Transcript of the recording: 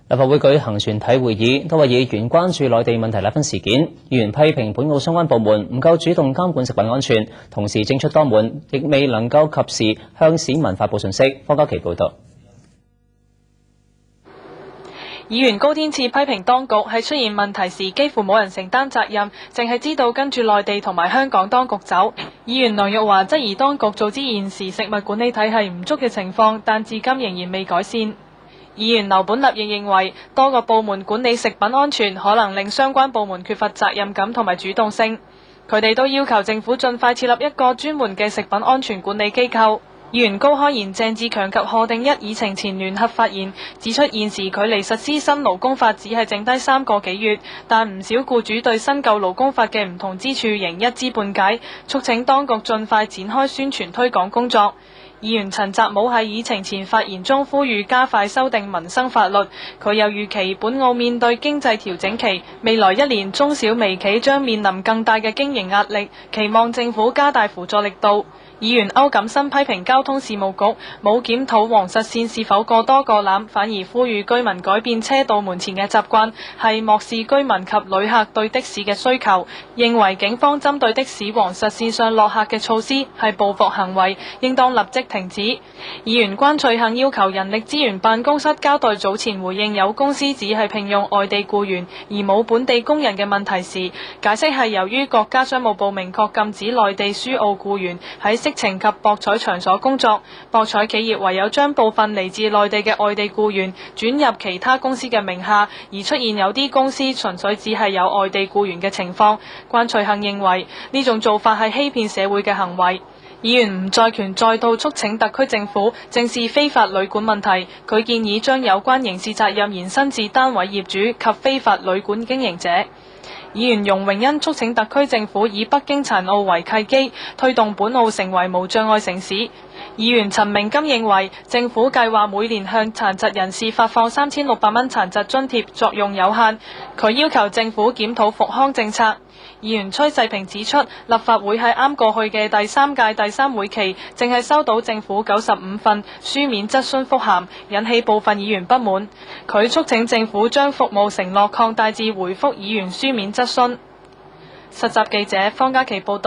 立法會舉行全體會議，多位議員關注內地問題奶粉事件，議員批評本澳相關部門唔夠主動監管食品安全，同時政出多門，亦未能夠及時向市民發佈信息。方嘉琪報道。議員高天賜批評當局喺出現問題時幾乎冇人承擔責任，淨係知道跟住內地同埋香港當局走。議員梁玉華質疑當局早知現時食物管理體系唔足嘅情況，但至今仍然未改善。議員劉本立亦認為多個部門管理食品安全可能令相關部門缺乏責任感同埋主動性。佢哋都要求政府盡快設立一個專門嘅食品安全管理機構。議員高開賢、鄭志強及賀定一議程前聯合發言，指出現時距離實施新勞工法只係剩低3個幾月，但唔少僱主對新舊勞工法嘅唔同之處仍一知半解，促請當局盡快展開宣傳推廣工作。議員陳澤武喺議程前發言中呼籲加快修訂民生法律，佢又預期本澳面對經濟調整期，未來1年中小微企將面臨更大嘅經營壓力，期望政府加大輔助力度。議員歐錦新批評交通事務局冇檢討黃實線是否過多過濫，反而呼籲居民改變車到門前嘅習慣，係漠視居民及旅客對的士嘅需求。認為警方針對的士黃實線上落客嘅措施係報復行為，應當立即停止。議員關翠杏要求人力資源辦公室交代早前回應有公司只係聘用外地僱員而冇本地工人嘅問題時，解釋係由於國家商務部明確禁止內地輸澳僱員喺色情及博彩場所工作，博彩企業唯有將部分嚟自內地嘅外地僱員轉入其他公司嘅名下，而出現有啲公司純粹只係有外地僱員嘅情況。關翠杏認為呢種做法係欺騙社會嘅行為。議員吳在權再度促請特區政府正視非法旅館問題，佢建議將有關刑事責任延伸至單位業主及非法旅館經營者。議員容榮恩促請特區政府以北京殘奧為契機，推動本澳成為無障礙城市。議員陳明金認為政府計劃每年向殘疾人士發放3600蚊殘疾津貼作用有限，佢要求政府檢討復康政策。議員崔世平指出，立法會喺啱過去嘅第3屆第3會期，淨係收到政府95份書面質詢覆函，引起部分議員不滿。佢促請政府將服務承諾擴大至回覆議員書面質詢。實習記者方嘉琪報道。